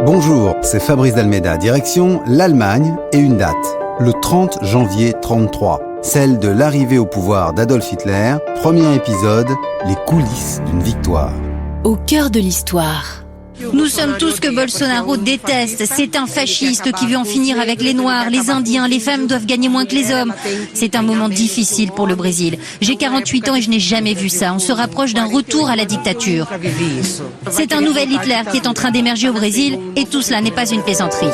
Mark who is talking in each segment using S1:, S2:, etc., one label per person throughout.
S1: Bonjour, c'est Fabrice Dalméda, direction l'Allemagne et une date, le 30 janvier 1933, celle de l'arrivée au pouvoir d'Adolf Hitler, premier épisode, les coulisses d'une victoire.
S2: Au cœur de l'histoire.
S3: Nous sommes tous que Bolsonaro déteste. C'est un fasciste qui veut en finir avec les Noirs, les Indiens, les femmes doivent gagner moins que les hommes. C'est un moment difficile pour le Brésil. J'ai 48 ans et je n'ai jamais vu ça. On se rapproche d'un retour à la dictature. C'est un nouvel Hitler qui est en train d'émerger au Brésil et tout cela n'est pas une plaisanterie.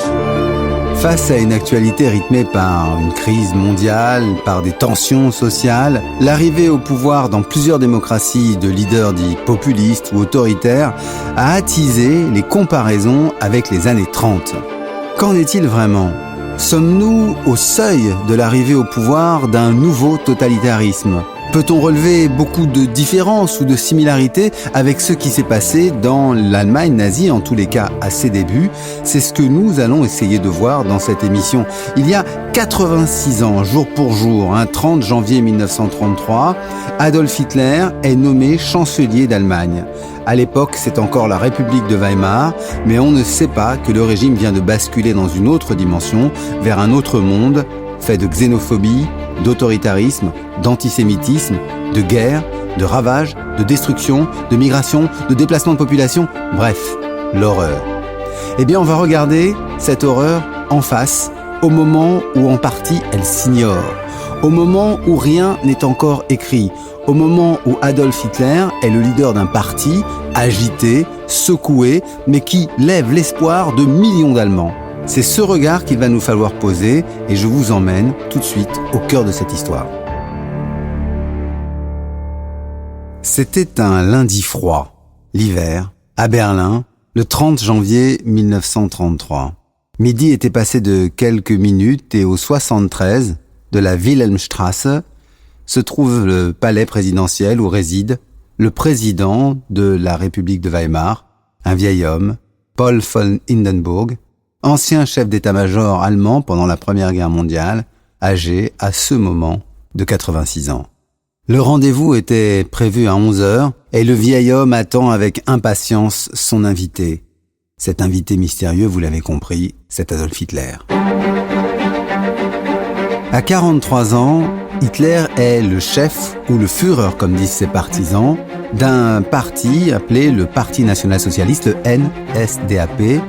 S1: Face à une actualité rythmée par une crise mondiale, par des tensions sociales, l'arrivée au pouvoir dans plusieurs démocraties de leaders dits populistes ou autoritaires a attisé les comparaisons avec les années 30. Qu'en est-il vraiment ? Sommes-nous au seuil de l'arrivée au pouvoir d'un nouveau totalitarisme ? Peut-on relever beaucoup de différences ou de similarités avec ce qui s'est passé dans l'Allemagne nazie, en tous les cas à ses débuts ? C'est ce que nous allons essayer de voir dans cette émission. Il y a 86 ans, jour pour jour, 30 janvier 1933, Adolf Hitler est nommé chancelier d'Allemagne. À l'époque, c'est encore la République de Weimar, mais on ne sait pas que le régime vient de basculer dans une autre dimension, vers un autre monde, fait de xénophobie, d'autoritarisme, d'antisémitisme, de guerre, de ravages, de destruction, de migration, de déplacement de population, bref, l'horreur. Eh bien, on va regarder cette horreur en face, au moment où en partie elle s'ignore, au moment où rien n'est encore écrit, au moment où Adolf Hitler est le leader d'un parti agité, secoué, mais qui lève l'espoir de millions d'Allemands. C'est ce regard qu'il va nous falloir poser et je vous emmène tout de suite au cœur de cette histoire. C'était un lundi froid, l'hiver, à Berlin, le 30 janvier 1933. Midi était passé de quelques minutes et au 73 de la Wilhelmstrasse se trouve le palais présidentiel où réside le président de la République de Weimar, un vieil homme, Paul von Hindenburg, ancien chef d'état-major allemand pendant la Première Guerre mondiale, âgé à ce moment de 86 ans. Le rendez-vous était prévu à 11h et le vieil homme attend avec impatience son invité. Cet invité mystérieux, vous l'avez compris, c'est Adolf Hitler. À 43 ans, Hitler est le chef, ou le Führer comme disent ses partisans, d'un parti appelé le Parti national-socialiste, le NSDAP,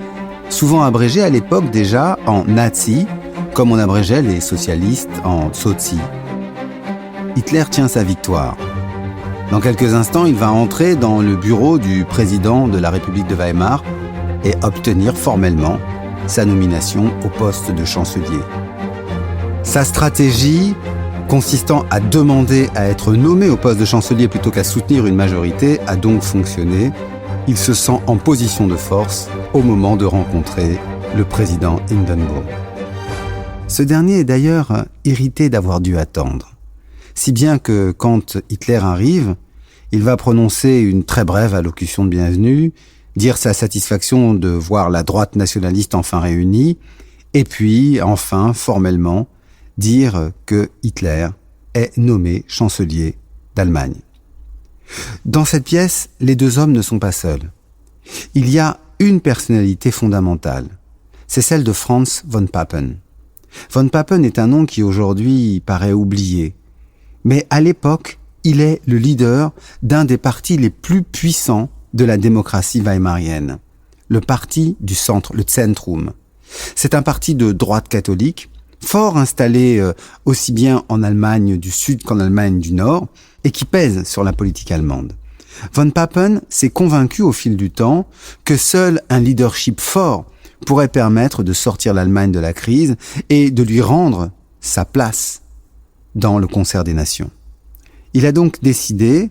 S1: souvent abrégé à l'époque déjà en Nazi, comme on abrégeait les socialistes en Sozi. Hitler tient sa victoire. Dans quelques instants, il va entrer dans le bureau du président de la République de Weimar et obtenir formellement sa nomination au poste de chancelier. Sa stratégie, consistant à demander à être nommé au poste de chancelier plutôt qu'à soutenir une majorité, a donc fonctionné. Il se sent en position de force au moment de rencontrer le président Hindenburg. Ce dernier est d'ailleurs irrité d'avoir dû attendre, si bien que quand Hitler arrive, il va prononcer une très brève allocution de bienvenue, dire sa satisfaction de voir la droite nationaliste enfin réunie, et puis, enfin, formellement, dire que Hitler est nommé chancelier d'Allemagne. Dans cette pièce, les deux hommes ne sont pas seuls. Il y a une personnalité fondamentale. C'est celle de Franz von Papen. Von Papen est un nom qui aujourd'hui paraît oublié. Mais à l'époque, il est le leader d'un des partis les plus puissants de la démocratie weimarienne. Le parti du centre, le Zentrum. C'est un parti de droite catholique, fort installé aussi bien en Allemagne du Sud qu'en Allemagne du Nord, et qui pèse sur la politique allemande. Von Papen s'est convaincu au fil du temps que seul un leadership fort pourrait permettre de sortir l'Allemagne de la crise et de lui rendre sa place dans le concert des nations. Il a donc décidé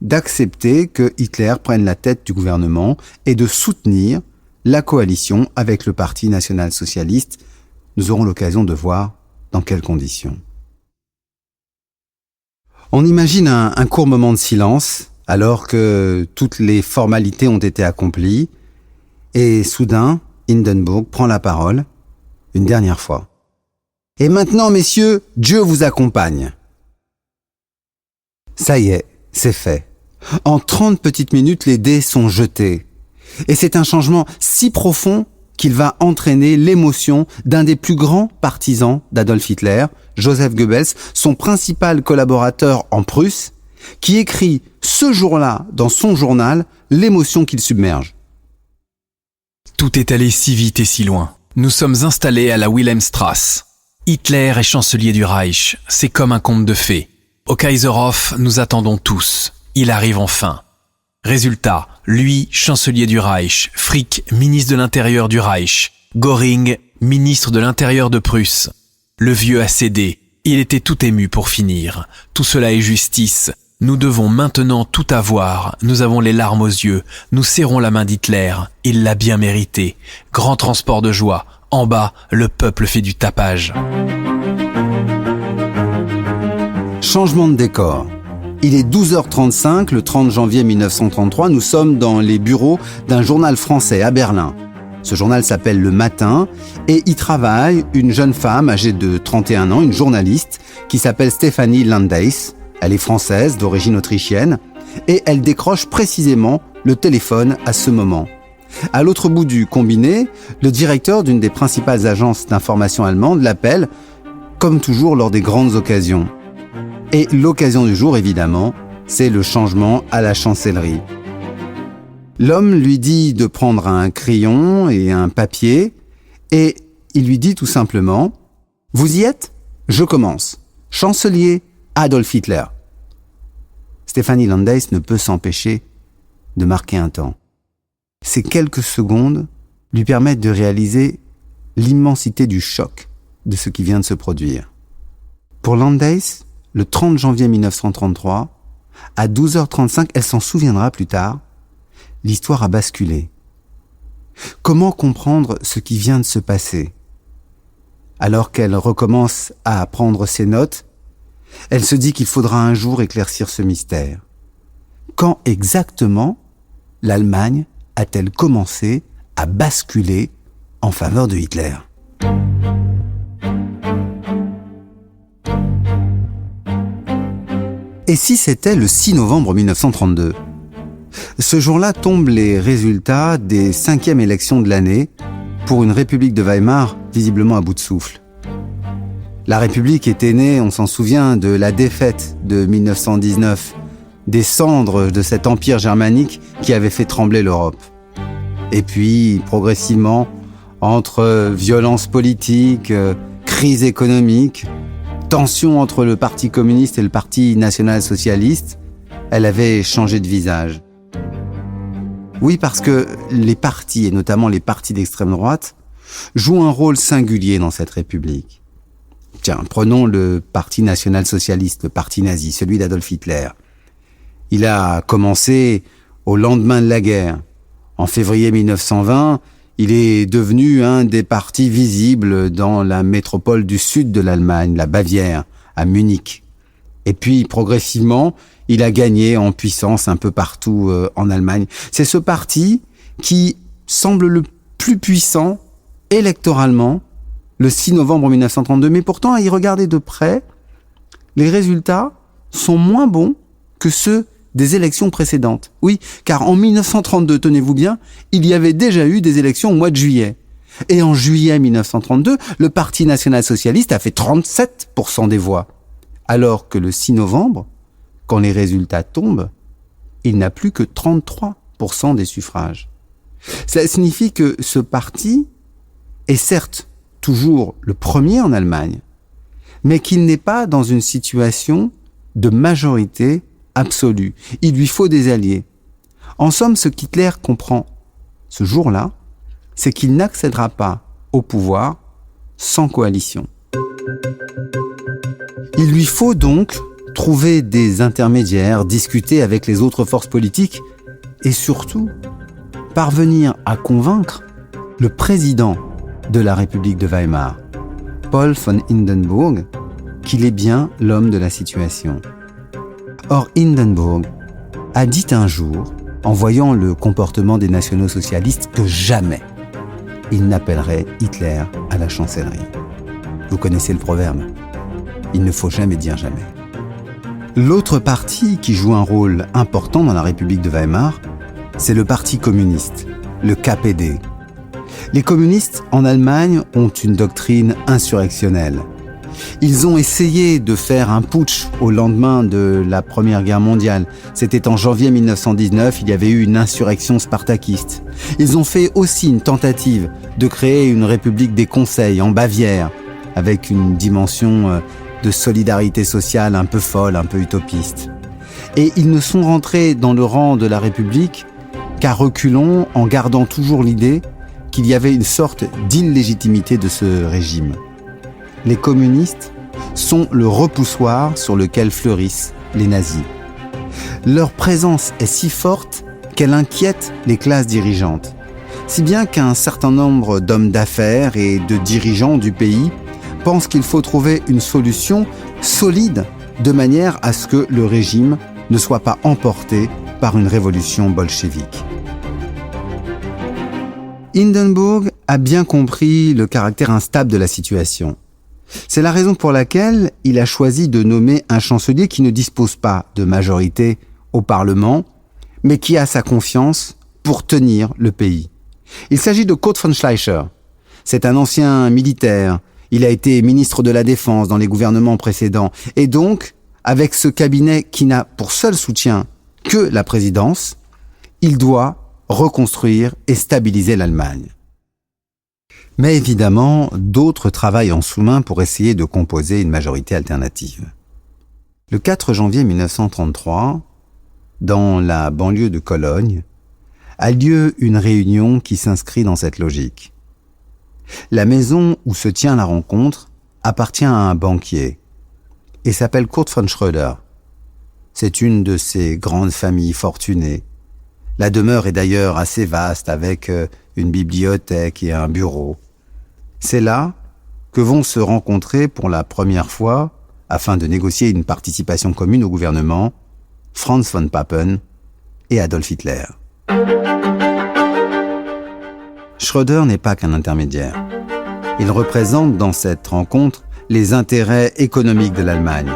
S1: d'accepter que Hitler prenne la tête du gouvernement et de soutenir la coalition avec le Parti national-socialiste. Nous aurons l'occasion de voir dans quelles conditions. On imagine un court moment de silence alors que toutes les formalités ont été accomplies et soudain, Hindenburg prend la parole une dernière fois. « Et maintenant, messieurs, Dieu vous accompagne !» Ça y est, c'est fait. En 30 petites minutes, les dés sont jetés. Et c'est un changement si profond qu'il va entraîner l'émotion d'un des plus grands partisans d'Adolf Hitler, Joseph Goebbels, son principal collaborateur en Prusse, qui écrit ce jour-là dans son journal l'émotion qu'il submerge.
S4: Tout est allé si vite et si loin. Nous sommes installés à la Wilhelmstrasse. Hitler est chancelier du Reich. C'est comme un conte de fées. Au Kaiserhof, nous attendons tous. Il arrive enfin. Résultat, lui, chancelier du Reich, Frick, ministre de l'Intérieur du Reich, Göring, ministre de l'Intérieur de Prusse. Le vieux a cédé. Il était tout ému pour finir. Tout cela est justice. Nous devons maintenant tout avoir. Nous avons les larmes aux yeux. Nous serrons la main d'Hitler. Il l'a bien mérité. Grand transport de joie. En bas, le peuple fait du tapage.
S1: Changement de décor. Il est 12h35, le 30 janvier 1933. Nous sommes dans les bureaux d'un journal français à Berlin. Ce journal s'appelle Le Matin et y travaille une jeune femme âgée de 31 ans, une journaliste qui s'appelle Stefanie Landais. Elle est française, d'origine autrichienne, et elle décroche précisément le téléphone à ce moment. À l'autre bout du combiné, le directeur d'une des principales agences d'information allemandes l'appelle, comme toujours lors des grandes occasions. Et l'occasion du jour, évidemment, c'est le changement à la chancellerie. L'homme lui dit de prendre un crayon et un papier, et il lui dit tout simplement « Vous y êtes ? Je commence. Chancelier Adolf Hitler. » Stefanie Landais ne peut s'empêcher de marquer un temps. Ces quelques secondes lui permettent de réaliser l'immensité du choc de ce qui vient de se produire. Pour Landais, le 30 janvier 1933, à 12h35, elle s'en souviendra plus tard, l'histoire a basculé. Comment comprendre ce qui vient de se passer ? Alors qu'elle recommence à prendre ses notes, elle se dit qu'il faudra un jour éclaircir ce mystère. Quand exactement l'Allemagne a-t-elle commencé à basculer en faveur de Hitler ? Et si c'était le 6 novembre 1932 ? Ce jour-là tombent les résultats des 5e élections de l'année pour une République de Weimar visiblement à bout de souffle. La République était née, on s'en souvient, de la défaite de 1919, des cendres de cet empire germanique qui avait fait trembler l'Europe. Et puis, progressivement, entre violence politique, crise économique, tension entre le Parti communiste et le Parti national-socialiste, elle avait changé de visage. Oui, parce que les partis, et notamment les partis d'extrême droite, jouent un rôle singulier dans cette République. Tiens, prenons le Parti national-socialiste, le parti nazi, celui d'Adolf Hitler. Il a commencé au lendemain de la guerre. En février 1920, il est devenu un des partis visibles dans la métropole du sud de l'Allemagne, la Bavière, à Munich. Et puis, progressivement, il a gagné en puissance un peu partout en Allemagne. C'est ce parti qui semble le plus puissant électoralement le 6 novembre 1932. Mais pourtant, à y regarder de près, les résultats sont moins bons que ceux des élections précédentes. Oui, car en 1932, tenez-vous bien, il y avait déjà eu des élections au mois de juillet. Et en juillet 1932, le Parti national-socialiste a fait 37% des voix. Alors que le 6 novembre, quand les résultats tombent, il n'a plus que 33% des suffrages. Cela signifie que ce parti est certes toujours le premier en Allemagne, mais qu'il n'est pas dans une situation de majorité absolue. Il lui faut des alliés. En somme, ce qu'Hitler comprend ce jour-là, c'est qu'il n'accédera pas au pouvoir sans coalition. Il lui faut donc trouver des intermédiaires, discuter avec les autres forces politiques et surtout parvenir à convaincre le président de la République de Weimar, Paul von Hindenburg, qu'il est bien l'homme de la situation. Or, Hindenburg a dit un jour, en voyant le comportement des nationaux-socialistes, que jamais il n'appellerait Hitler à la chancellerie. Vous connaissez le proverbe. Il ne faut jamais dire jamais. L'autre parti qui joue un rôle important dans la République de Weimar, c'est le Parti communiste, le KPD. Les communistes en Allemagne ont une doctrine insurrectionnelle. Ils ont essayé de faire un putsch au lendemain de la Première Guerre mondiale. C'était en janvier 1919, il y avait eu une insurrection spartakiste. Ils ont fait aussi une tentative de créer une république des conseils en Bavière, avec une dimension de solidarité sociale un peu folle, un peu utopiste. Et ils ne sont rentrés dans le rang de la République qu'à reculons, en gardant toujours l'idée qu'il y avait une sorte d'illégitimité de ce régime. Les communistes sont le repoussoir sur lequel fleurissent les nazis. Leur présence est si forte qu'elle inquiète les classes dirigeantes, si bien qu'un certain nombre d'hommes d'affaires et de dirigeants du pays pensent qu'il faut trouver une solution solide de manière à ce que le régime ne soit pas emporté par une révolution bolchevique. Hindenburg a bien compris le caractère instable de la situation. C'est la raison pour laquelle il a choisi de nommer un chancelier qui ne dispose pas de majorité au Parlement, mais qui a sa confiance pour tenir le pays. Il s'agit de Kurt von Schleicher. C'est un ancien militaire. Il a été ministre de la Défense dans les gouvernements précédents. Et donc, avec ce cabinet qui n'a pour seul soutien que la présidence, il doit reconstruire et stabiliser l'Allemagne. Mais évidemment, d'autres travaillent en sous-main pour essayer de composer une majorité alternative. Le 4 janvier 1933, dans la banlieue de Cologne, a lieu une réunion qui s'inscrit dans cette logique. La maison où se tient la rencontre appartient à un banquier et s'appelle Kurt von Schröder. C'est une de ces grandes familles fortunées. La demeure est d'ailleurs assez vaste avec une bibliothèque et un bureau. C'est là que vont se rencontrer pour la première fois, afin de négocier une participation commune au gouvernement, Franz von Papen et Adolf Hitler. Schröder n'est pas qu'un intermédiaire. Il représente dans cette rencontre les intérêts économiques de l'Allemagne.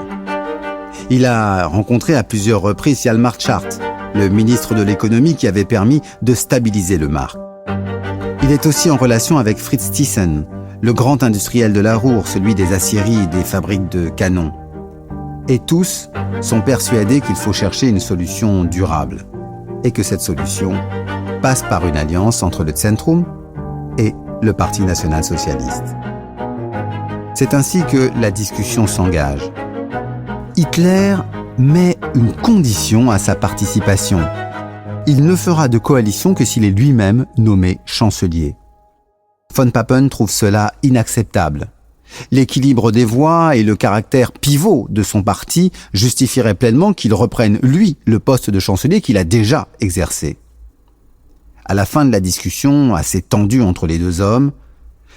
S1: Il a rencontré à plusieurs reprises Hjalmar Schacht, le ministre de l'économie qui avait permis de stabiliser le mark. Il est aussi en relation avec Fritz Thyssen, le grand industriel de la Ruhr, celui des aciéries et des fabriques de canons. Et tous sont persuadés qu'il faut chercher une solution durable et que cette solution passe par une alliance entre le Zentrum et le Parti national-socialiste. C'est ainsi que la discussion s'engage. Hitler met une condition à sa participation. Il ne fera de coalition que s'il est lui-même nommé chancelier. Von Papen trouve cela inacceptable. L'équilibre des voix et le caractère pivot de son parti justifieraient pleinement qu'il reprenne, lui, le poste de chancelier qu'il a déjà exercé. À la fin de la discussion, assez tendue entre les deux hommes,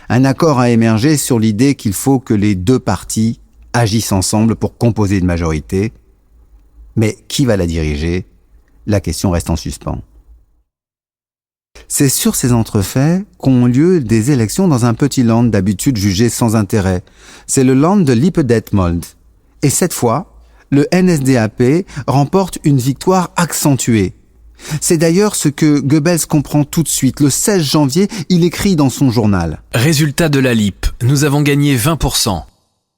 S1: un accord a émergé sur l'idée qu'il faut que les deux partis agissent ensemble pour composer une majorité. Mais qui va la diriger ? La question reste en suspens. C'est sur ces entrefaits qu'ont lieu des élections dans un petit land d'habitude jugé sans intérêt. C'est le land de Lippe-Detmold. Et cette fois, le NSDAP remporte une victoire accentuée. C'est d'ailleurs ce que Goebbels comprend tout de suite. Le 16 janvier, il écrit dans son journal.
S4: Résultat de la Lippe, nous avons gagné 20%.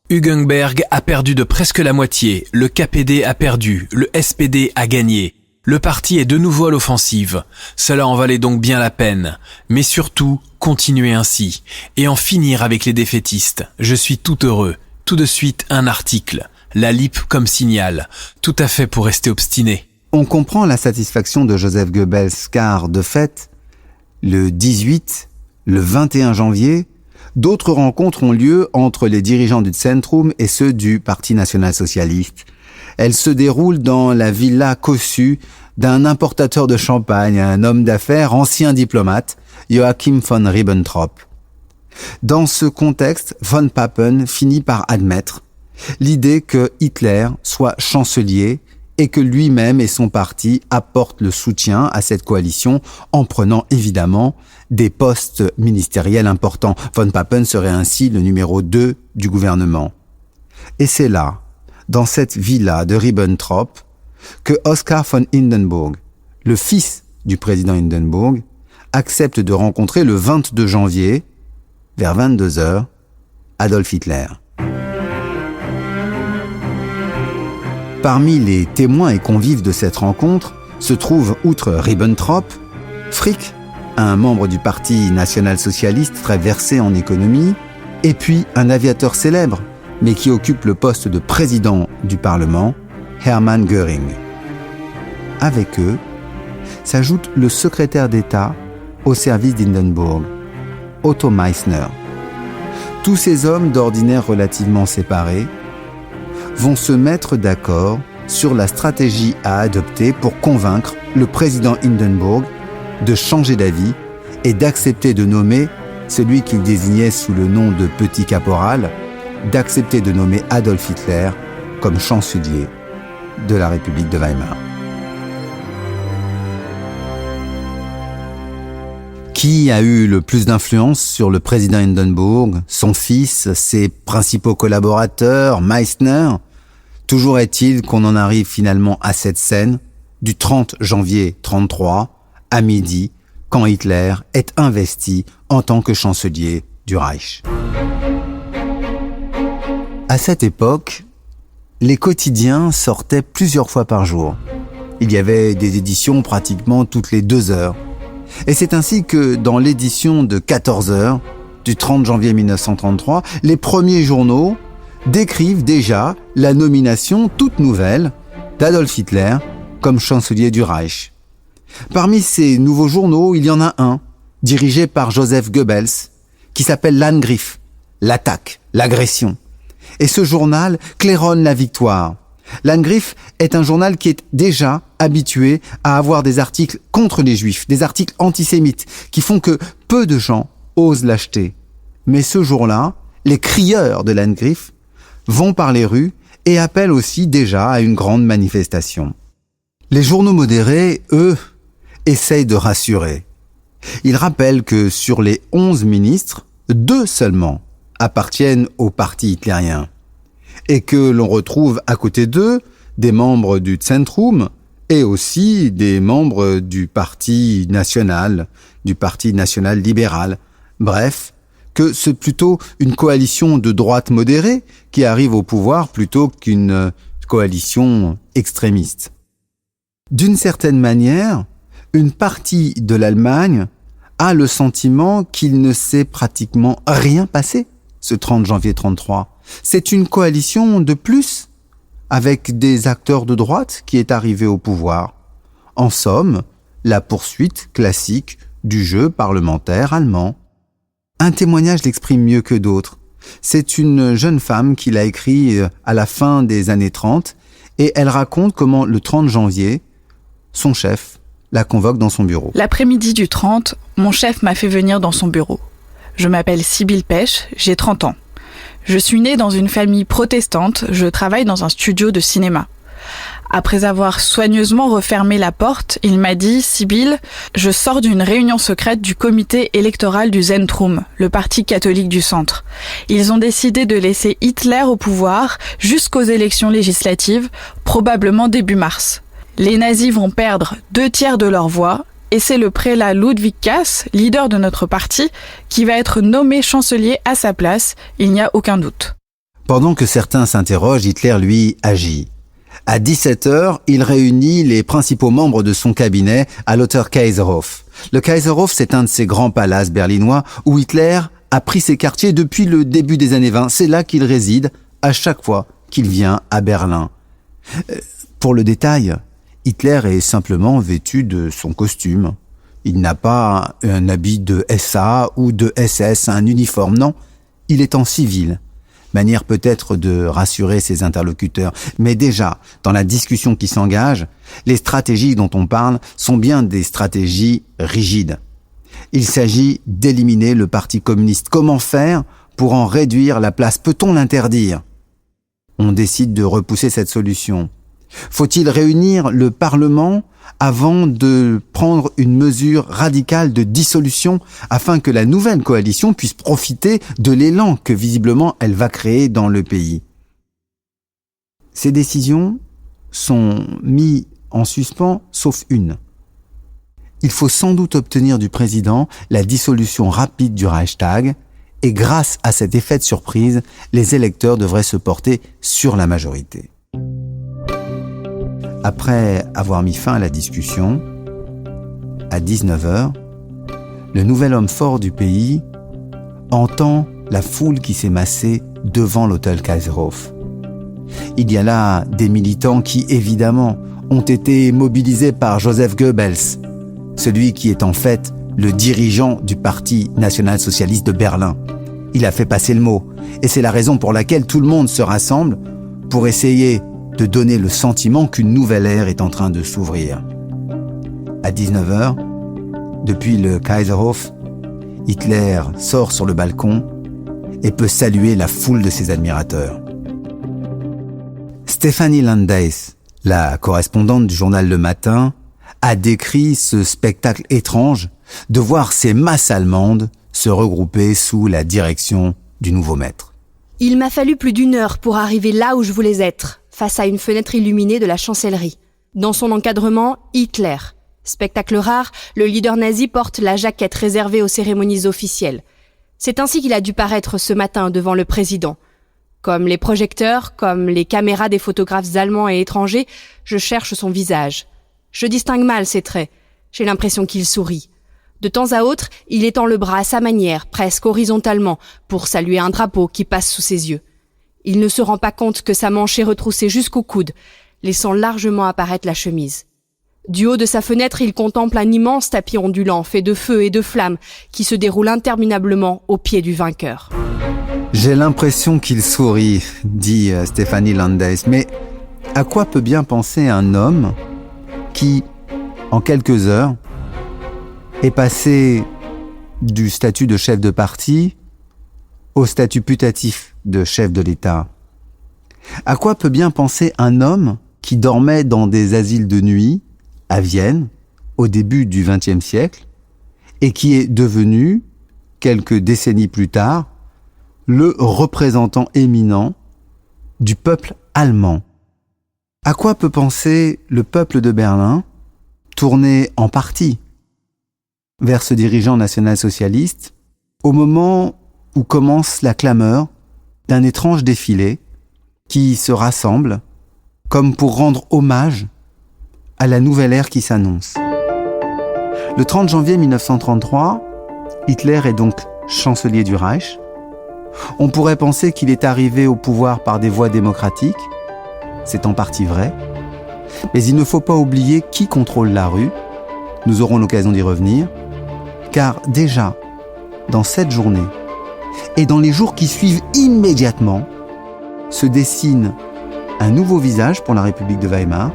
S4: Hugenberg a perdu de presque la moitié, le KPD a perdu, le SPD a gagné. Le parti est de nouveau à l'offensive. Cela en valait donc bien la peine. Mais surtout, continuer ainsi et en finir avec les défaitistes. Je suis tout heureux. Tout de suite, un article. La Lippe comme signal. Tout à fait pour rester obstiné.
S1: On comprend la satisfaction de Joseph Goebbels car, de fait, le 18, le 21 janvier, d'autres rencontres ont lieu entre les dirigeants du Zentrum et ceux du Parti national-socialiste. Elles se déroulent dans la villa cossue d'un importateur de champagne, un homme d'affaires, ancien diplomate, Joachim von Ribbentrop. Dans ce contexte, von Papen finit par admettre l'idée que Hitler soit chancelier et que lui-même et son parti apportent le soutien à cette coalition en prenant évidemment des postes ministériels importants. Von Papen serait ainsi le numéro 2 du gouvernement. Et c'est là, dans cette villa de Ribbentrop, que Oskar von Hindenburg, le fils du président Hindenburg, accepte de rencontrer le 22 janvier, vers 22h, Adolf Hitler. Parmi les témoins et convives de cette rencontre se trouve, outre Ribbentrop, Frick, un membre du Parti national-socialiste très versé en économie, et puis un aviateur célèbre, mais qui occupe le poste de président du Parlement, Hermann Göring. Avec eux s'ajoute le secrétaire d'État au service d'Hindenburg, Otto Meissner. Tous ces hommes d'ordinaire relativement séparés vont se mettre d'accord sur la stratégie à adopter pour convaincre le président Hindenburg de changer d'avis et d'accepter de nommer celui qu'il désignait sous le nom de petit caporal, d'accepter de nommer Adolf Hitler comme chancelier de la République de Weimar. Qui a eu le plus d'influence sur le président Hindenburg, son fils, ses principaux collaborateurs, Meissner? Toujours est-il qu'on en arrive finalement à cette scène du 30 janvier 1933, à midi, quand Hitler est investi en tant que chancelier du Reich. À cette époque, les quotidiens sortaient plusieurs fois par jour. Il y avait des éditions pratiquement toutes les 2 heures. Et c'est ainsi que dans l'édition de 14 heures du 30 janvier 1933, les premiers journaux décrivent déjà la nomination toute nouvelle d'Adolf Hitler comme chancelier du Reich. Parmi ces nouveaux journaux, il y en a un, dirigé par Joseph Goebbels, qui s'appelle l'Angriff, l'attaque, l'agression. Et ce journal claironne la victoire. L'Angriff est un journal qui est déjà habitué à avoir des articles contre les Juifs, des articles antisémites, qui font que peu de gens osent l'acheter. Mais ce jour-là, les crieurs de l'Angriff vont par les rues et appellent aussi déjà à une grande manifestation. Les journaux modérés, eux, essayent de rassurer. Ils rappellent que sur les 11 ministres, 2 seulement appartiennent au parti hitlérien et que l'on retrouve à côté d'eux des membres du Zentrum et aussi des membres du parti national libéral. Bref, que c'est plutôt une coalition de droite modérée qui arrive au pouvoir plutôt qu'une coalition extrémiste. D'une certaine manière, une partie de l'Allemagne a le sentiment qu'il ne s'est pratiquement rien passé ce 30 janvier 1933. C'est une coalition de plus avec des acteurs de droite qui est arrivé au pouvoir. En somme, la poursuite classique du jeu parlementaire allemand. Un témoignage l'exprime mieux que d'autres. C'est une jeune femme qui l'a écrit à la fin des années 30 et elle raconte comment le 30 janvier, son chef la convoque dans son bureau.
S5: L'après-midi du 30, mon chef m'a fait venir dans son bureau. Je m'appelle Sibylle Pech, j'ai 30 ans. Je suis née dans une famille protestante, je travaille dans un studio de cinéma. Après avoir soigneusement refermé la porte, il m'a dit « Sibylle, je sors d'une réunion secrète du comité électoral du Zentrum, le parti catholique du centre. Ils ont décidé de laisser Hitler au pouvoir jusqu'aux élections législatives, probablement début mars. Les nazis vont perdre 2/3 de leur voix, et c'est le prélat Ludwig Kass, leader de notre parti, qui va être nommé chancelier à sa place, il n'y a aucun doute. »
S1: Pendant que certains s'interrogent, Hitler, lui, agit. À 17h, il réunit les principaux membres de son cabinet à l'Otter-Kaiserhof. Le Kaiserhof, c'est un de ces grands palaces berlinois où Hitler a pris ses quartiers depuis le début des années 20. C'est là qu'il réside à chaque fois qu'il vient à Berlin. Pour le détail, Hitler est simplement vêtu de son costume. Il n'a pas un habit de SA ou de SS, un uniforme, non. Il est en civil. Manière peut-être de rassurer ses interlocuteurs. Mais déjà, dans la discussion qui s'engage, les stratégies dont on parle sont bien des stratégies rigides. Il s'agit d'éliminer le Parti communiste. Comment faire pour en réduire la place? Peut-on l'interdire? On décide de repousser cette solution. Faut-il réunir le Parlement avant de prendre une mesure radicale de dissolution afin que la nouvelle coalition puisse profiter de l'élan que visiblement elle va créer dans le pays? Ces décisions sont mises en suspens, sauf une. il faut sans doute obtenir du président la dissolution rapide du Reichstag, et grâce à cet effet de surprise, les électeurs devraient se porter sur la majorité. Après avoir mis fin à la discussion, à 19h, le nouvel homme fort du pays entend la foule qui s'est massée devant l'hôtel Kaiserhof. Il y a là des militants qui, évidemment, ont été mobilisés par Joseph Goebbels, celui qui est en fait le dirigeant du Parti national-socialiste de Berlin. Il a fait passer le mot, et c'est la raison pour laquelle tout le monde se rassemble pour essayer de donner le sentiment qu'une nouvelle ère est en train de s'ouvrir. À 19h, depuis le Kaiserhof, Hitler sort sur le balcon et peut saluer la foule de ses admirateurs. Stefanie Landais, la correspondante du journal Le Matin, a décrit ce spectacle étrange de voir ces masses allemandes se regrouper sous la direction du nouveau maître.
S6: Il m'a fallu plus d'1 heure pour arriver là où je voulais être, face à une fenêtre illuminée de la chancellerie. Dans son encadrement, Hitler. Spectacle rare, le leader nazi porte la jaquette réservée aux cérémonies officielles. C'est ainsi qu'il a dû paraître ce matin devant le président. Comme les projecteurs, comme les caméras des photographes allemands et étrangers, je cherche son visage. Je distingue mal ses traits. J'ai l'impression qu'il sourit. De temps à autre, il étend le bras à sa manière, presque horizontalement, pour saluer un drapeau qui passe sous ses yeux. Il ne se rend pas compte que sa manche est retroussée jusqu'au coude, laissant largement apparaître la chemise. Du haut de sa fenêtre, il contemple un immense tapis ondulant fait de feu et de flammes qui se déroule interminablement au pied du vainqueur.
S1: J'ai l'impression qu'il sourit, dit Stefanie Landais, mais à quoi peut bien penser un homme qui, en quelques heures, est passé du statut de chef de parti au statut putatif de chef de l'État? À quoi peut bien penser un homme qui dormait dans des asiles de nuit à Vienne au début du XXe siècle et qui est devenu, quelques décennies plus tard, le représentant éminent du peuple allemand? À quoi peut penser le peuple de Berlin, tourné en partie vers ce dirigeant national-socialiste, au moment où commence la clameur d'un étrange défilé qui se rassemble comme pour rendre hommage à la nouvelle ère qui s'annonce. Le 30 janvier 1933, Hitler est donc chancelier du Reich. On pourrait penser qu'il est arrivé au pouvoir par des voies démocratiques. C'est en partie vrai. Mais il ne faut pas oublier qui contrôle la rue. Nous aurons l'occasion d'y revenir. Car déjà, dans cette journée, et dans les jours qui suivent immédiatement, se dessine un nouveau visage pour la République de Weimar,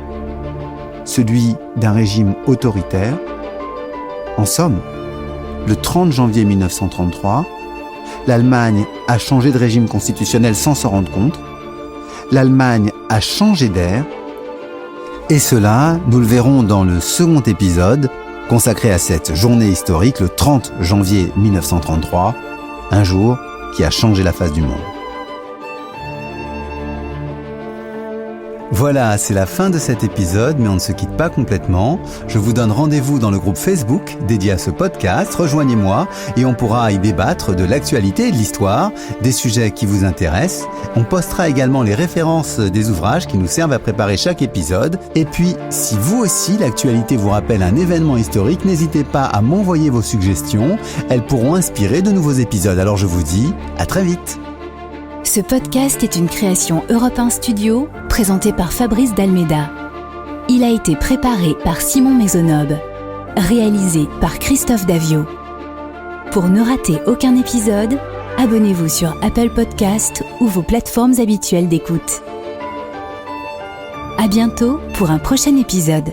S1: celui d'un régime autoritaire. En somme, le 30 janvier 1933, l'Allemagne a changé de régime constitutionnel sans s'en rendre compte. L'Allemagne a changé d'air. Et cela, nous le verrons dans le second épisode, consacré à cette journée historique, le 30 janvier 1933, un jour qui a changé la face du monde. Voilà, c'est la fin de cet épisode, mais on ne se quitte pas complètement. Je vous donne rendez-vous dans le groupe Facebook dédié à ce podcast. Rejoignez-moi et on pourra y débattre de l'actualité et de l'histoire, des sujets qui vous intéressent. On postera également les références des ouvrages qui nous servent à préparer chaque épisode. Et puis, si vous aussi, l'actualité vous rappelle un événement historique, n'hésitez pas à m'envoyer vos suggestions. Elles pourront inspirer de nouveaux épisodes. Alors je vous dis à très vite.
S2: Ce podcast est une création Europe 1 Studio, présentée par Fabrice Dalméda. Il a été préparé par Simon Maisonneuve, réalisé par Christophe Davio. Pour ne rater aucun épisode, abonnez-vous sur Apple Podcasts ou vos plateformes habituelles d'écoute. À bientôt pour un prochain épisode.